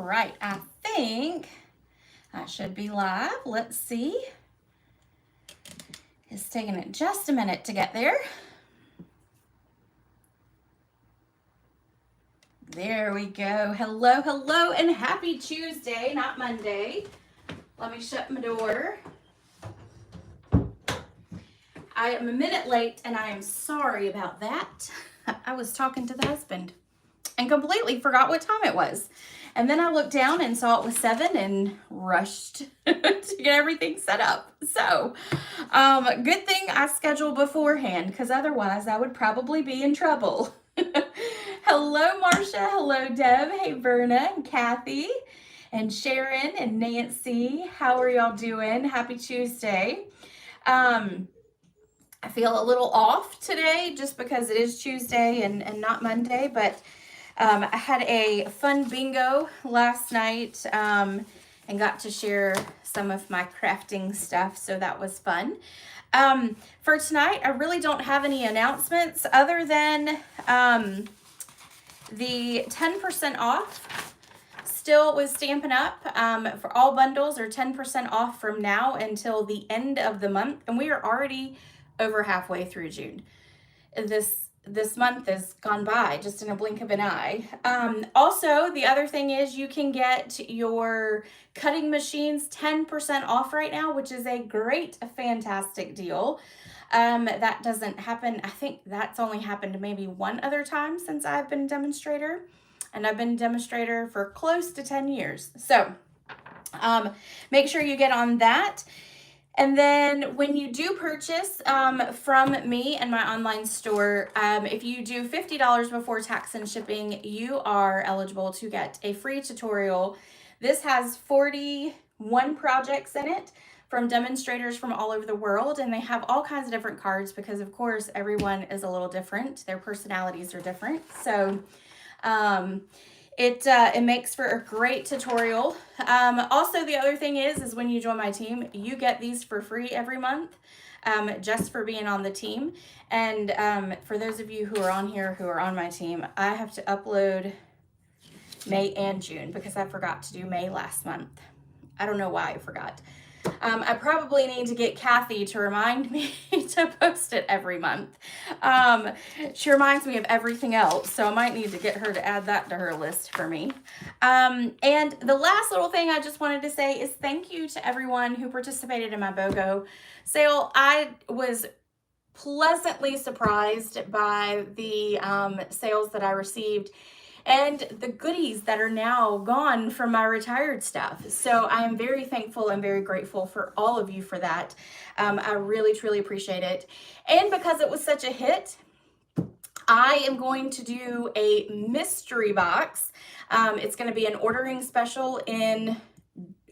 right, I think I should be live. Let's see. It's taking it just a minute to get there. There we go. Hello, hello, and happy Tuesday, not Monday. Let me shut my door. I am a minute late, and I am sorry about that. I was talking to the husband and completely forgot what time it was. And then I looked down and saw it was 7 and rushed to get everything set up. So, good thing I scheduled beforehand, because otherwise I would probably be in trouble. Hello, Marcia. Hello, Deb. Hey, Verna and Kathy and Sharon and Nancy. How are y'all doing? Happy Tuesday. I feel a little off today just because it is Tuesday and not Monday, but I had a fun bingo last night and got to share some of my crafting stuff, so that was fun. For tonight, I really don't have any announcements other than the 10% off still with Stampin' Up. For all bundles are 10% off from now until the end of the month, and we are already over halfway through June. This month has gone by just in a blink of an eye. Also, the other thing is you can get your cutting machines 10% off right now, which is a great, fantastic deal. That doesn't happen. I think that's only happened maybe one other time since I've been a demonstrator, and I've been a demonstrator for close to 10 years. So make sure you get on that. And then when you do purchase from me and my online store, if you do $50 before tax and shipping, you are eligible to get a free tutorial. This has 41 projects in it from demonstrators from all over the world, and they have all kinds of different cards because, of course, everyone is a little different. Their personalities are different. So it makes for a great tutorial. Also, the other thing is when you join my team, you get these for free every month, just for being on the team. And for those of you who are on here who are on my team, I have to upload May and June because I forgot to do May last month. I don't know why I forgot. I probably need to get Kathy to remind me to post it every month. She reminds me of everything else, so I might need to get her to add that to her list for me. And the last little thing I just wanted to say is thank you to everyone who participated in my BOGO sale. I was pleasantly surprised by the sales that I received and the goodies that are now gone from my retired stuff. So I am very thankful and very grateful for all of you for that. I really, truly appreciate it. And because it was such a hit, I am going to do a mystery box. It's going to be an ordering special in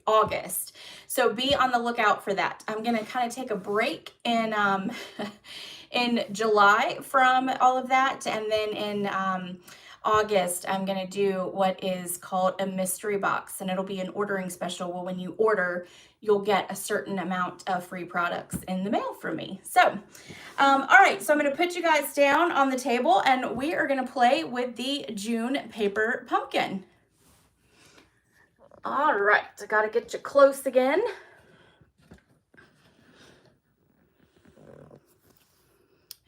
August. So be on the lookout for that. I'm going to kind of take a break in July from all of that, and then in August, I'm going to do what is called a mystery box, and it'll be an ordering special. Well, when you order, you'll get a certain amount of free products in the mail from me. So, all right, so I'm going to put you guys down on the table, and we are going to play with the June paper pumpkin. All right, I got to get you close again.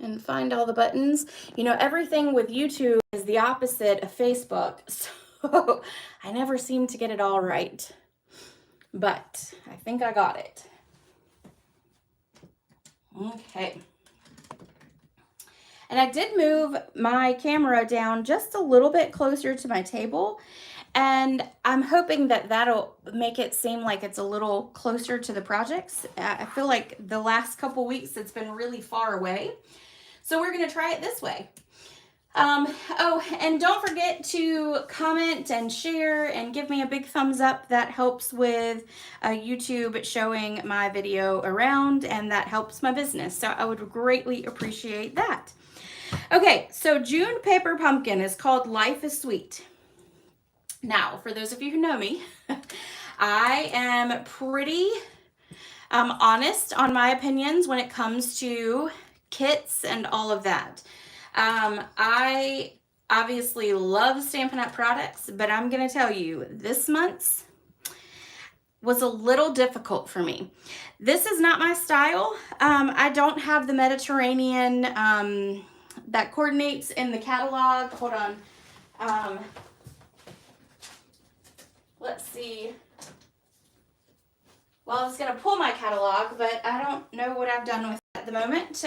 And find all the buttons. You know, everything with YouTube is the opposite of Facebook, so I never seem to get it all right. But I think I got it. Okay. And I did move my camera down just a little bit closer to my table, and I'm hoping that that'll make it seem like it's a little closer to the projects. I feel like the last couple weeks it's been really far away. So we're going to try it this way. Oh, and don't forget to comment and share and give me a big thumbs up. That helps with YouTube showing my video around, and that helps my business. So I would greatly appreciate that. Okay, so June paper pumpkin is called Life is Sweet. Now, for those of you who know me, I am pretty honest on my opinions when it comes to kits and all of that. I obviously love Stampin' Up! Products, but I'm gonna tell you, this month's was a little difficult for me. This is not my style. I don't have the Mediterranean that coordinates in the catalog. Hold on. Let's see. Well, I was gonna pull my catalog, but I don't know what I've done with it at the moment.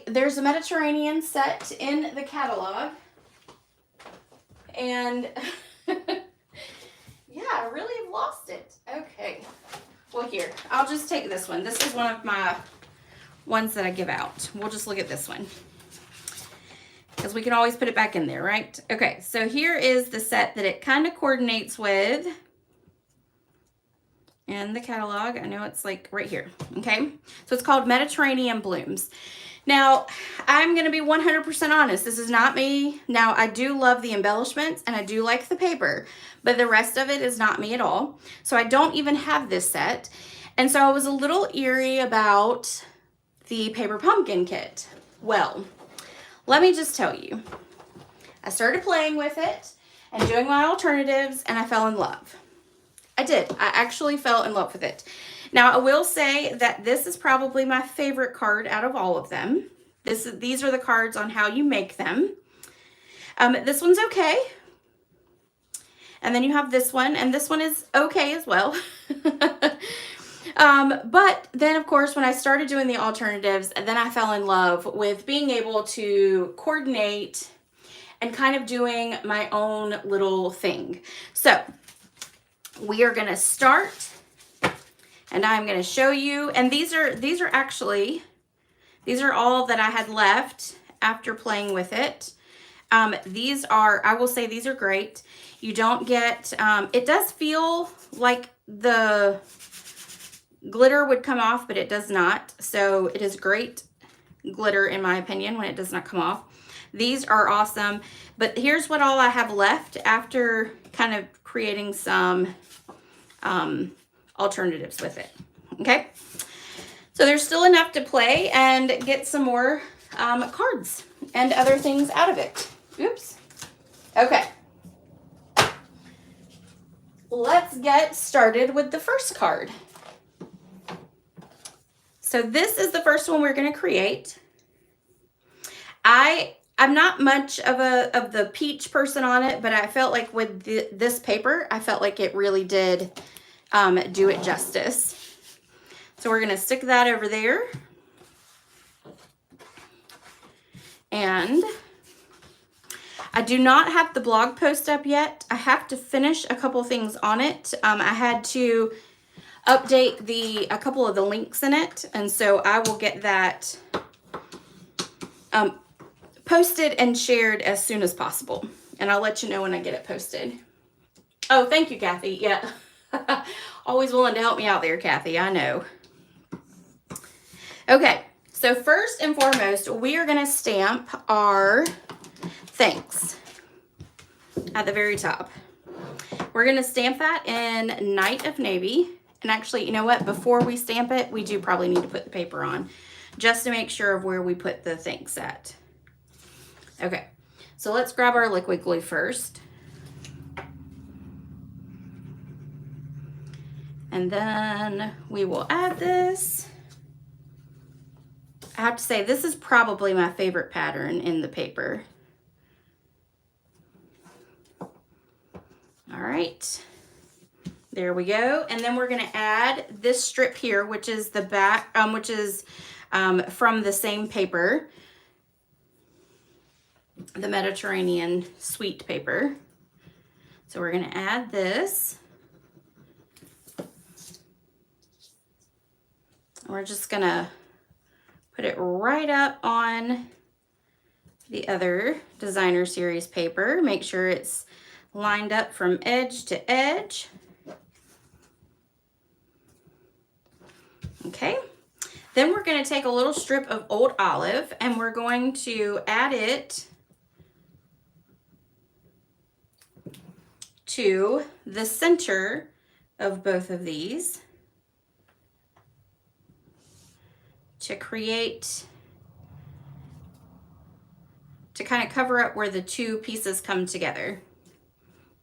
There's a Mediterranean set in the catalog, and yeah, I really have lost it. Okay. Well, here, I'll just take this one. This is one of my ones that I give out. We'll just look at this one, because we can always put it back in there, right? Okay, so here is the set that it kind of coordinates with in the catalog. I know it's like right here, okay? So it's called Mediterranean Blooms. Now, I'm gonna be 100% honest. This is not me. Now, I do love the embellishments and I do like the paper, but the rest of it is not me at all. So I don't even have this set. And so I was a little eerie about the paper pumpkin kit. Well, let me just tell you, I started playing with it and doing my alternatives, and I fell in love. I did. I actually fell in love with it. Now, I will say that this is probably my favorite card out of all of them. These are the cards on how you make them. This one's okay. And then you have this one, and this one is okay as well. But then, of course, when I started doing the alternatives, then I fell in love with being able to coordinate and kind of doing my own little thing. So we are going to start, and I'm going to show you, and these are all that I had left after playing with it. These are, I will say, these are great. You don't get, it does feel like the glitter would come off, but it does not. So it is great glitter, in my opinion, when it does not come off. These are awesome, but here's what all I have left after kind of creating some alternatives with it. Okay, so there's still enough to play and get some more cards and other things out of it. Oops. Okay, let's get started with the first card. So this is the first one we're going to create. I'm not much of the peach person on it, but I felt like with this paper, I felt like it really did do it justice. So we're going to stick that over there. And I do not have the blog post up yet. I have to finish a couple things on it. I had to update a couple of the links in it, and so I will get that posted and shared as soon as possible, and I'll let you know when I get it posted. Oh, thank you, Kathy. Yeah. Always willing to help me out there, Kathy. I know. Okay, so first and foremost, we are going to stamp our thanks at the very top. We're going to stamp that in Night of Navy. And actually, you know what? Before we stamp it, we do probably need to put the paper on just to make sure of where we put the thanks at. Okay, so let's grab our liquid glue first. And then we will add this. I have to say, this is probably my favorite pattern in the paper. All right, there we go. And then we're gonna add this strip here, which is the back, which is from the same paper, the Mediterranean sweet paper. So we're gonna add this. We're just gonna put it right up on the other designer series paper. Make sure it's lined up from edge to edge. Okay, then we're going to take a little strip of old olive and we're going to add it to the center of both of these to create kind of cover up where the two pieces come together.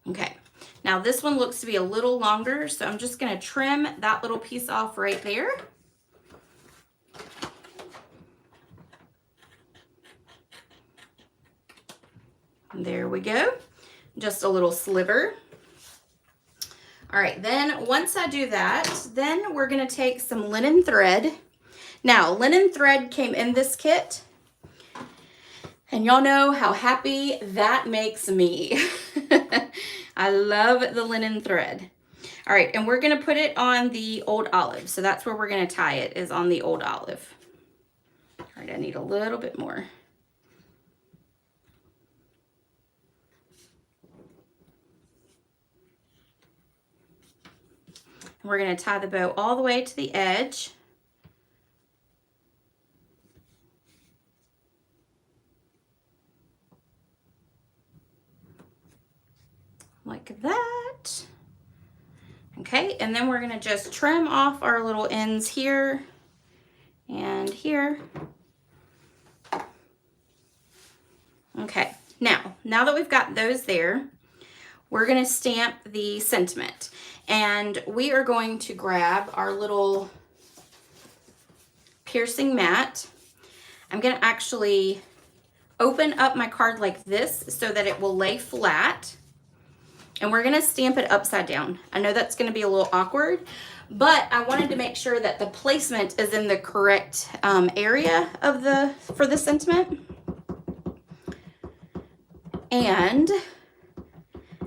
Okay, now this one looks to be a little longer, so I'm just gonna trim that little piece off right there. There we go, just a little sliver. All right, then once I do that, then we're gonna take some linen thread. Now, linen thread came in this kit, and y'all know how happy that makes me. I love the linen thread. All right, and we're gonna put it on the old olive. So that's where we're gonna tie it, is on the old olive. All right, I need a little bit more. We're gonna tie the bow all the way to the edge. Like that. Okay, and then we're gonna just trim off our little ends here and here. Okay, now that we've got those there, we're gonna stamp the sentiment. And we are going to grab our little piercing mat. I'm gonna actually open up my card like this so that it will lay flat. And we're gonna stamp it upside down. I know that's gonna be a little awkward, but I wanted to make sure that the placement is in the correct area of for the sentiment. And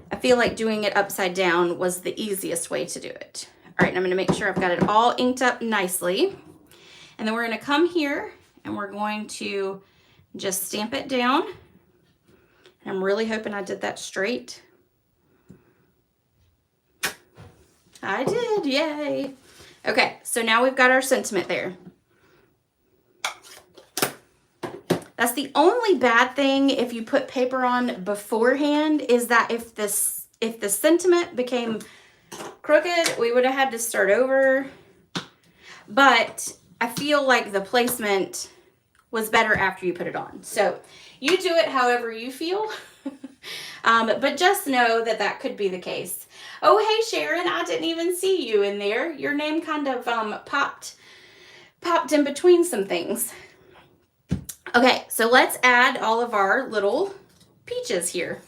I feel like doing it upside down was the easiest way to do it. All right, and I'm gonna make sure I've got it all inked up nicely. And then we're gonna come here and we're going to just stamp it down. And I'm really hoping I did that straight. I did, yay. Okay, so now we've got our sentiment there. That's the only bad thing if you put paper on beforehand, is that if the sentiment became crooked, we would have had to start over. But I feel like the placement was better after you put it on. So you do it however you feel. But just know that that could be the case. Oh, hey, Sharon, I didn't even see you in there. Your name kind of popped in between some things. Okay, so let's add all of our little peaches here.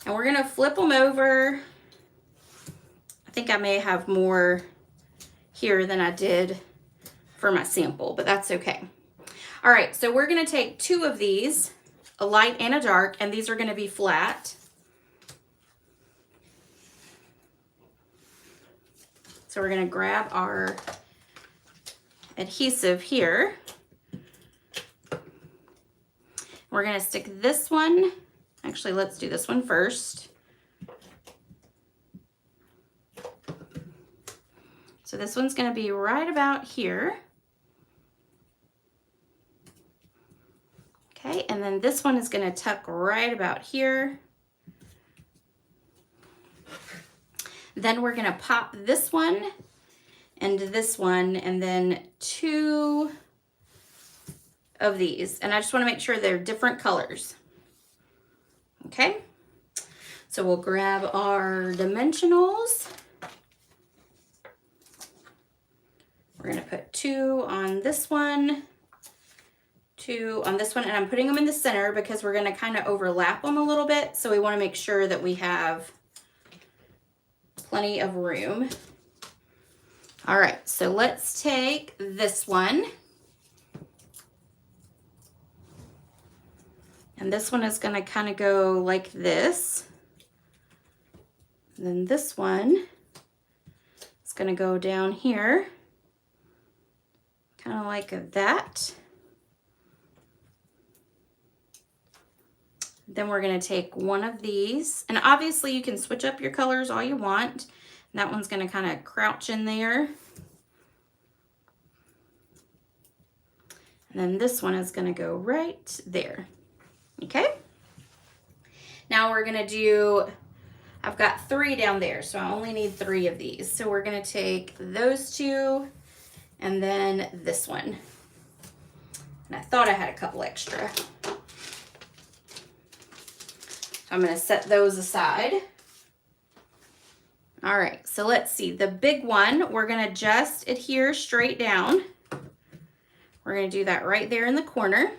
And we're gonna flip them over. I think I may have more here than I did for my sample, but that's okay. All right, so we're gonna take two of these, a light and a dark, and these are gonna be flat. So we're gonna grab our adhesive here. We're gonna stick this one, actually let's do this one first. So this one's gonna be right about here. Okay, and then this one is gonna tuck right about here. Then we're gonna pop this one and this one, and then two of these. And I just wanna make sure they're different colors. Okay, so we'll grab our dimensionals. We're gonna put two on this one, two on this one, and I'm putting them in the center because we're gonna kind of overlap them a little bit. So we wanna make sure that we have plenty of room. All right, so let's take this one. And this one is gonna kind of go like this. And then this one is gonna go down here, kind of like that. Then we're gonna take one of these, and obviously you can switch up your colors all you want. And that one's gonna kind of crouch in there. And then this one is gonna go right there. Okay, now we're gonna do, I've got 3 down there, so I only need 3 of these. So we're gonna take those 2 and then this one. And I thought I had a couple extra. I'm going to set those aside. All right, so let's see. The big one, we're going to just adhere straight down. We're going to do that right there in the corner.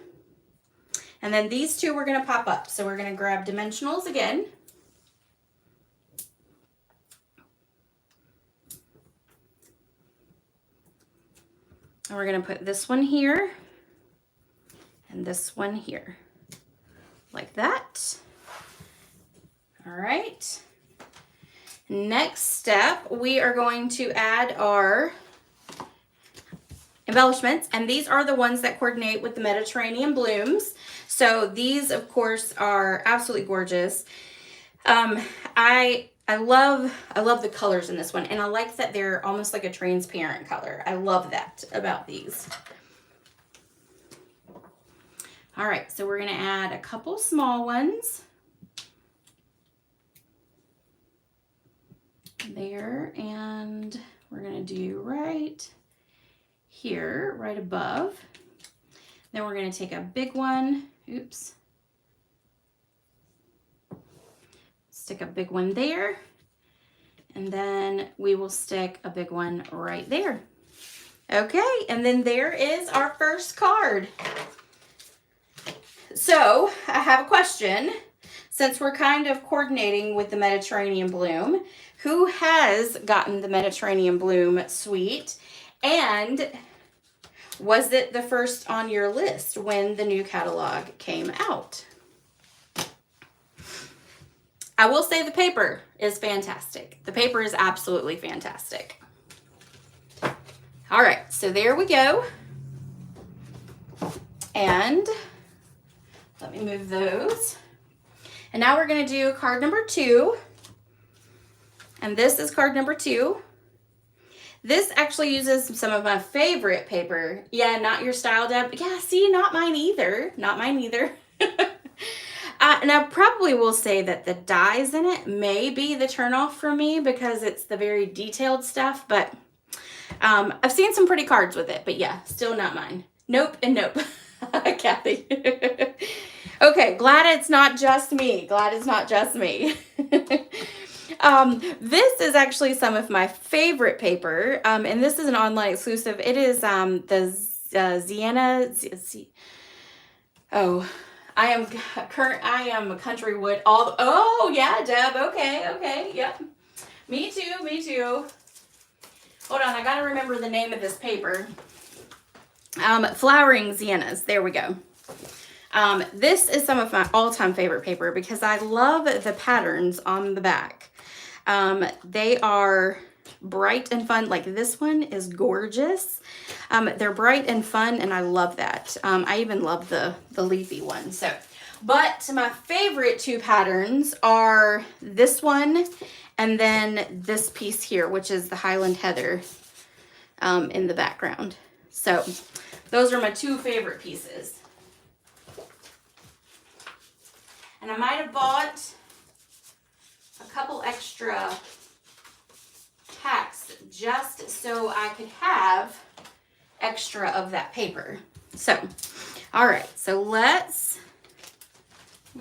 And then these two we're going to pop up. So we're going to grab dimensionals again. And we're going to put this one here and this one here, like that. All right. Next step, we are going to add our embellishments, and these are the ones that coordinate with the Mediterranean blooms. So these, of course, are absolutely gorgeous. I love the colors in this one, and I like that they're almost like a transparent color. I love that about these. All right, so we're going to add a couple small ones there, and we're going to do right here, right above. Then we're going to take a big one. Oops. Stick a big one there. And then we will stick a big one right there. Okay, and then there is our first card. So I have a question. Since we're kind of coordinating with the Mediterranean bloom, who has gotten the Mediterranean bloom suite? And was it the first on your list when the new catalog came out? I will say the paper is fantastic. The paper is absolutely fantastic. All right, so there we go. And let me move those. And now we're going to do card number 2. And this is card number 2. This actually uses some of my favorite paper. Yeah, not your style, Deb. Yeah, see, not mine either. Not mine either. And I probably will say that the dies in it may be the turnoff for me because it's the very detailed stuff. But I've seen some pretty cards with it. But yeah, still not mine. Nope and nope. Kathy. Okay, glad it's not just me. Glad it's not just me. This is actually some of my favorite paper, and this is an online exclusive. It is the Sienna. I am a country wood. Oh yeah, Deb. Okay, yep. Me too. Hold on, I gotta remember the name of this paper. Flowering Siennas. There we go. This is some of my all-time favorite paper because I love the patterns on the back. They are bright and fun. Like this one is gorgeous. They're bright and fun, and I love that. I even love the leafy one. So, but my favorite 2 patterns are this one and then this piece here, which is the Highland Heather in the background. So those are my 2 favorite pieces. And I might have bought a couple extra packs just so I could have extra of that paper. So, all right, so let's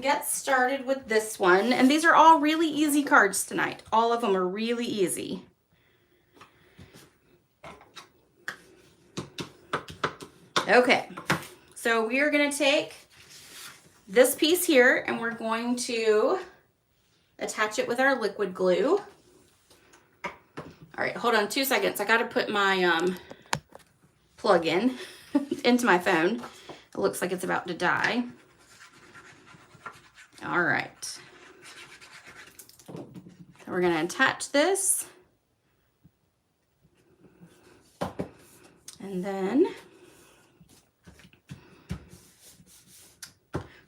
get started with this one. And these are all really easy cards tonight. All of them are really easy. Okay, so we are going to take this piece here and we're going to attach it with our liquid glue. All right, hold on 2 seconds. I got to put my plug in into my phone. It looks like it's about to die. All right. So we're going to attach this. And then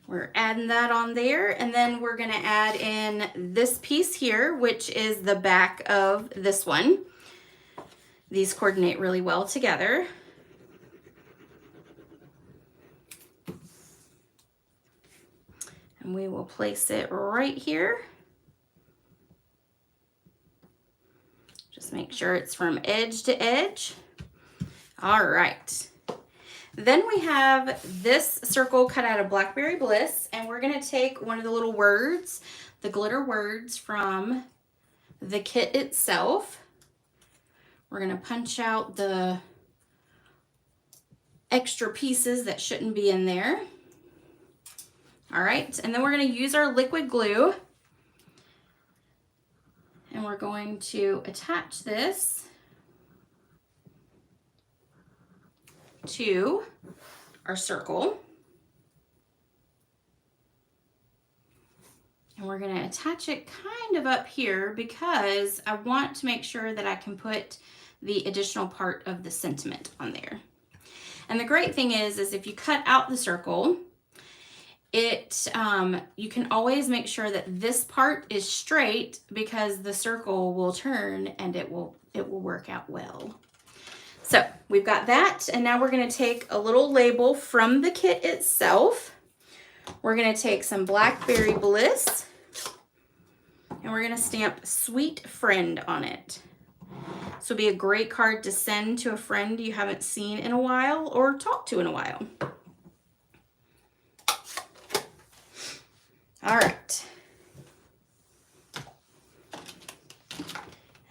we're adding that on there, and then we're going to add in this piece here, which is the back of this one. These coordinate really well together. And we will place it right here. Just make sure it's from edge to edge. All right. Then we have this circle cut out of Blackberry Bliss, and we're gonna take one of the little words, the glitter words from the kit itself. We're gonna punch out the extra pieces that shouldn't be in there. All right, and then we're gonna use our liquid glue, and we're going to attach this to our circle. And we're gonna attach it kind of up here because I want to make sure that I can put the additional part of the sentiment on there. And the great thing is if you cut out the circle, you can always make sure that this part is straight because the circle will turn and it will work out well. So we've got that, and now we're gonna take a little label from the kit itself. We're gonna take some Blackberry Bliss, and we're gonna stamp Sweet Friend on it. This will be a great card to send to a friend you haven't seen in a while or talked to in a while. All right.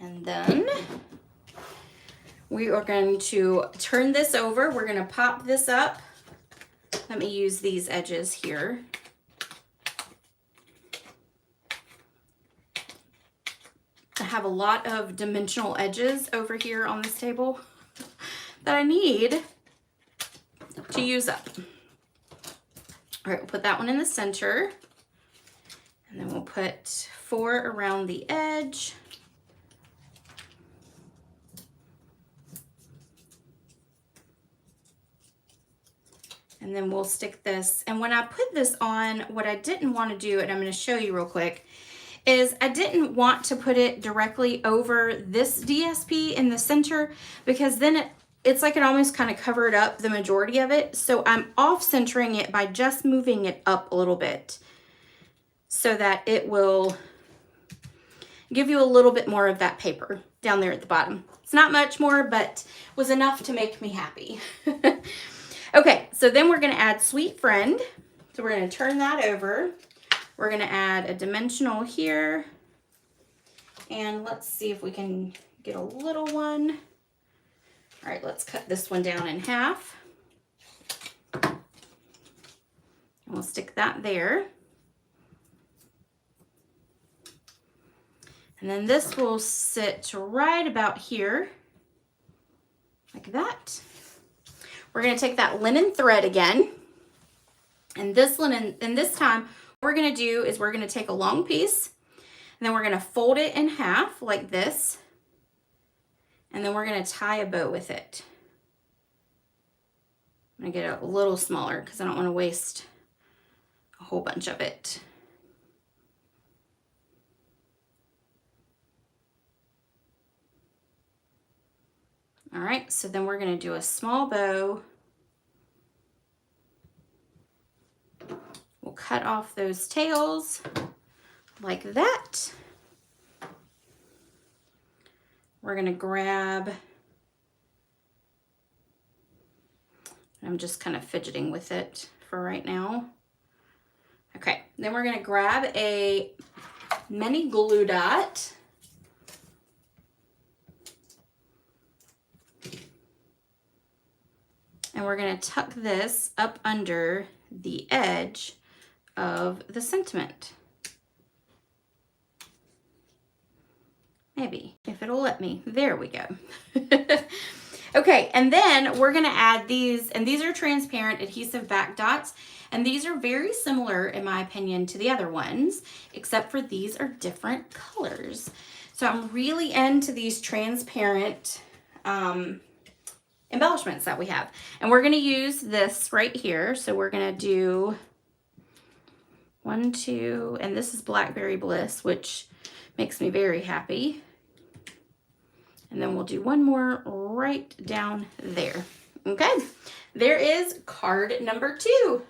And then we are going to turn this over. We're going to pop this up. Let me use these edges here. I have a lot of dimensional edges over here on this table that I need to use up. All right, we'll put that one in the center. And then we'll put 4 around the edge. And then we'll stick this. And when I put this on, what I didn't want to do, and I'm going to show you real quick, is I didn't want to put it directly over this DSP in the center because then it's like it almost kind of covered up the majority of it. So I'm off centering it by just moving it up a little bit so that it will give you a little bit more of that paper down there at the bottom. It's not much more, but was enough to make me happy. Okay, so then we're gonna add Sweet Friend. So we're gonna turn that over. We're gonna add a dimensional here. And let's see if we can get a little one. All right, let's cut this one down in half. And we'll stick that there. And then this will sit right about here, like that. We're gonna take that linen thread again. And this time, what we're gonna do is we're gonna take a long piece, and then we're gonna fold it in half like this. And then we're gonna tie a bow with it. I'm gonna get it a little smaller because I don't wanna waste a whole bunch of it. All right, so then we're gonna do a small bow. We'll cut off those tails like that. We're gonna grab, I'm just kind of fidgeting with it for right now. Okay, then we're gonna grab a mini glue dot. And we're gonna tuck this up under the edge of the sentiment. Maybe, if it'll let me. There we go. Okay, and then we're gonna add these, and these are transparent adhesive back dots, and these are very similar, in my opinion, to the other ones, except for these are different colors. So I'm really into these transparent embellishments that we have. And we're gonna use this right here. So we're gonna do 1, 2, and this is Blackberry Bliss, which makes me very happy. And then we'll do one more right down there. Okay, there is card number 2.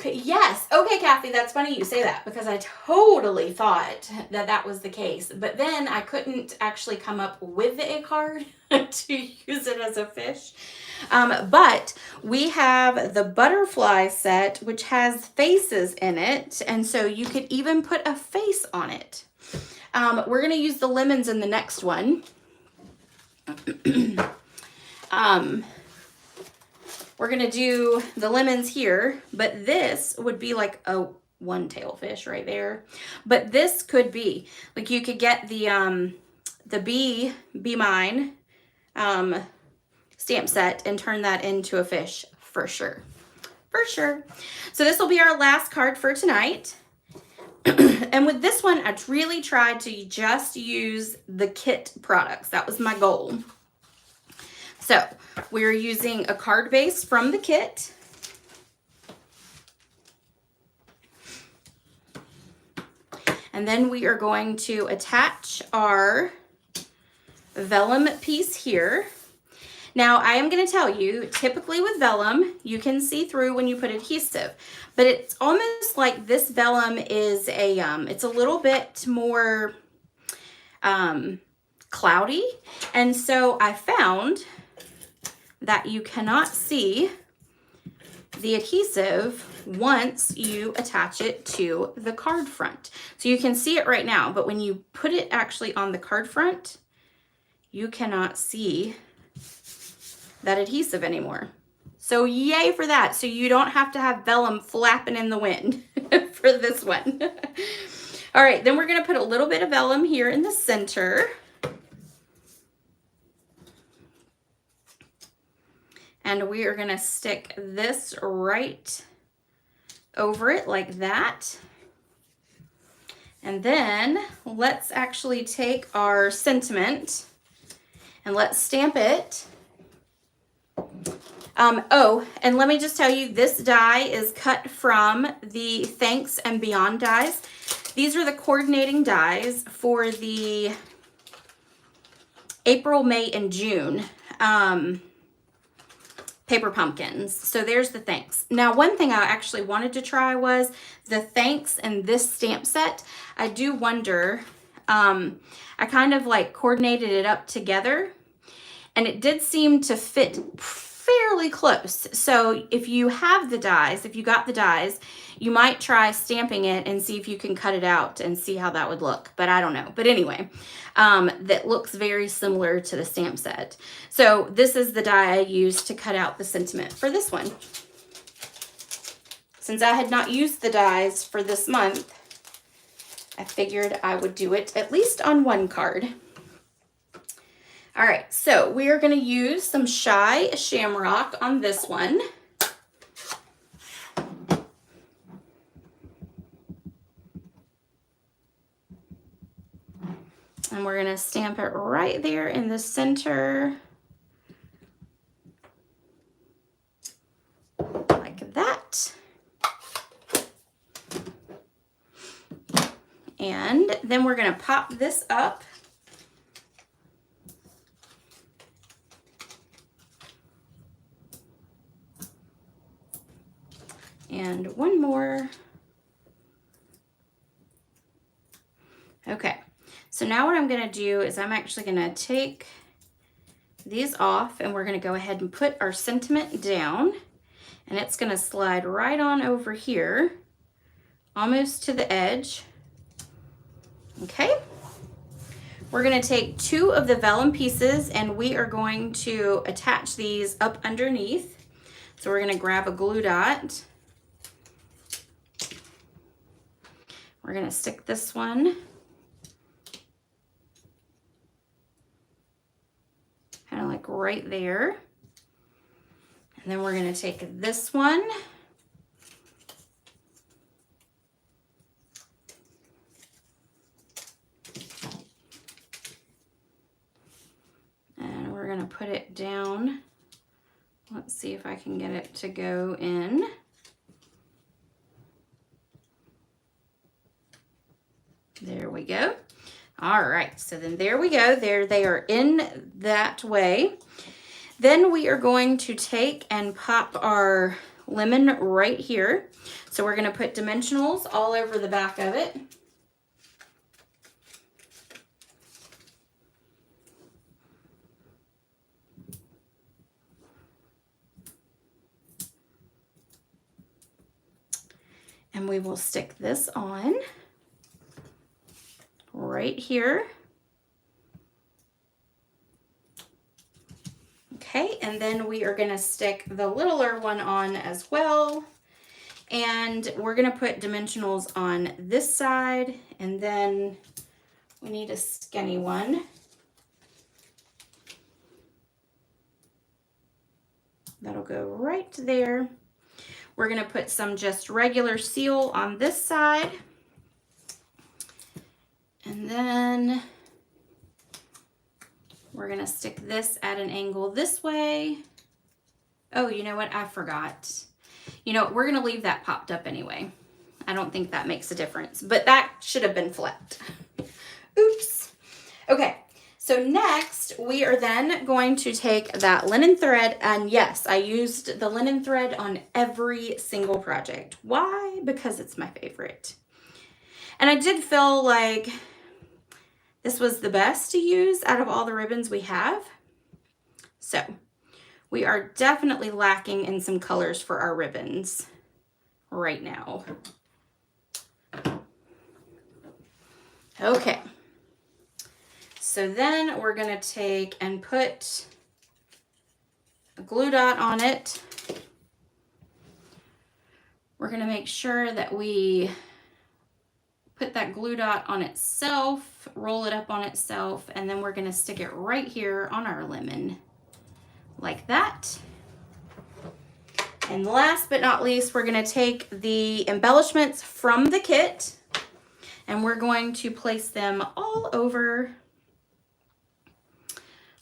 Yes. Okay, Kathy, that's funny you say that because I totally thought that that was the case. But then I couldn't actually come up with a card to use it as a fish. But we have the butterfly set, which has faces in it. And so you could even put a face on it. We're going to use the lemons in the next one. We're going to do the lemons here, but this would be like a one-tail fish right there. But this could be, like you could get the Be Mine stamp set and turn that into a fish for sure. For sure. So this will be our last card for tonight. And with this one, I really tried to just use the kit products. That was my goal. So we're using a card base from the kit. And then we are going to attach our vellum piece here. Now I am going to tell you, typically with vellum, you can see through when you put adhesive, but it's almost like this vellum is it's a little bit more cloudy. And so I found that you cannot see the adhesive once you attach it to the card front. So you can see it right now, but when you put it actually on the card front, you cannot see that adhesive anymore. So yay for that. So you don't have to have vellum flapping in the wind for this one. All right, then we're gonna put a little bit of vellum here in the center. And we are gonna stick this right over it like that. And then let's actually take our sentiment and let's stamp it. Oh, and let me just tell you, this die is cut from the Thanks and Beyond dies. These are the coordinating dies for the April, May, and June paper pumpkins. So there's the Thanks. Now, one thing I actually wanted to try was the Thanks and this stamp set. I do wonder, I kind of like coordinated it up together and it did seem to fit fairly close. So if you have the dies, if you got the dies, you might try stamping it and see if you can cut it out and see how that would look, but I don't know. But anyway, that looks very similar to the stamp set. So this is the die I used to cut out the sentiment for this one. Since I had not used the dies for this month, I figured I would do it at least on one card. All right, so we are going to use some Shy Shamrock on this one. And we're going to stamp it right there in the center. Like that. And then we're going to pop this up. And one more. Okay, so now what I'm gonna do is I'm actually gonna take these off and we're gonna go ahead and put our sentiment down and it's gonna slide right on over here, almost to the edge. Okay, we're gonna take 2 of the vellum pieces and we are going to attach these up underneath. So we're gonna grab a glue dot. We're going to stick this one kind of like right there. And then we're going to take this one and we're going to put it down. Let's see if I can get it to go in. There we go. All right, so then there we go. There they are in that way. Then we are going to take and pop our lemon right here. So we're going to put dimensionals all over the back of it. And we will stick this on right here. Okay, and then we are gonna stick the littler one on as well. And we're gonna put dimensionals on this side, and then we need a skinny one. That'll go right there. We're gonna put some just regular seal on this side. And then we're gonna stick this at an angle this way. Oh, you know what? I forgot. You know, we're gonna leave that popped up anyway. I don't think that makes a difference, but that should have been flipped. Oops. Okay, so next we are then going to take that linen thread, and yes, I used the linen thread on every single project. Why? Because it's my favorite. And I did feel like this was the best to use out of all the ribbons we have. So we are definitely lacking in some colors for our ribbons right now. Okay. So then we're gonna take and put a glue dot on it. We're gonna make sure that we put that glue dot on itself, roll it up on itself, and then we're gonna stick it right here on our lemon, like that. And last but not least, we're gonna take the embellishments from the kit, and we're going to place them all over.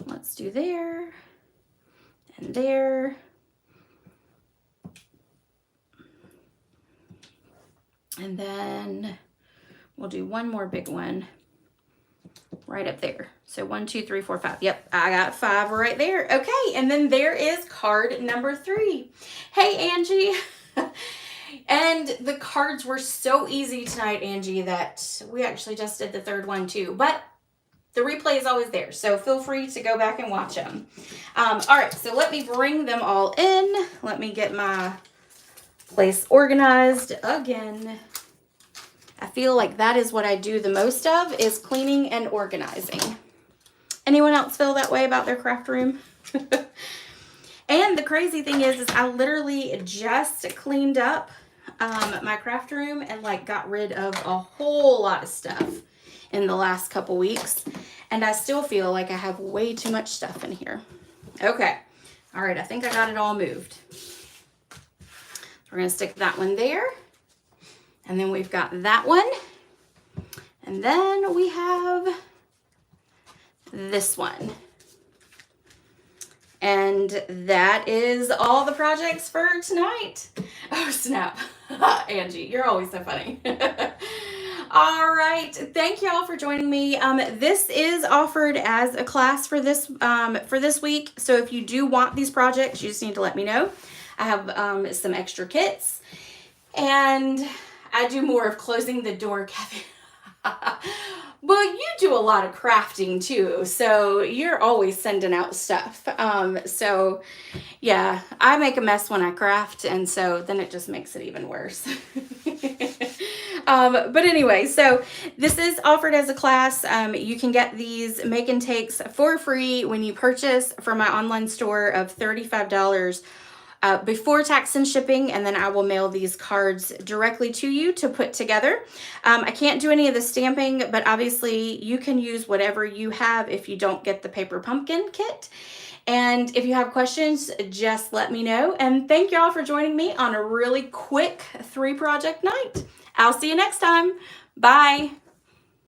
Let's do there and there. And then we'll do one more big one right up there. So 1, 2, 3, 4, 5. Yep, I got 5 right there. Okay, and then there is card number 3. Hey, Angie. And the cards were so easy tonight, Angie, that we actually just did the 3rd one too. But the replay is always there, so feel free to go back and watch them. All right, so let me bring them all in. Let me get my place organized again. I feel like that is what I do the most of, is cleaning and organizing. Anyone else feel that way about their craft room? And the crazy thing is I literally just cleaned up my craft room and like got rid of a whole lot of stuff in the last couple weeks. And I still feel like I have way too much stuff in here. Okay. All right. I think I got it all moved. We're going to stick that one there. And then we've got that one. And then we have this one. And that is all the projects for tonight. Oh, snap. Angie, you're always so funny. All right. Thank you all for joining me. This is offered as a class for this week. So if you do want these projects, you just need to let me know. I have some extra kits. And I do more of closing the door, Kevin. Well, you do a lot of crafting too, so you're always sending out stuff. So yeah, I make a mess when I craft, and so then it just makes it even worse. But anyway, so this is offered as a class. You can get these make and takes for free when you purchase from my online store of $35 before tax and shipping, and then I will mail these cards directly to you to put together. I can't do any of the stamping, but obviously you can use whatever you have if you don't get the paper pumpkin kit. And if you have questions, just let me know. And thank you all for joining me on a really quick 3-project night. I'll see you next time. Bye.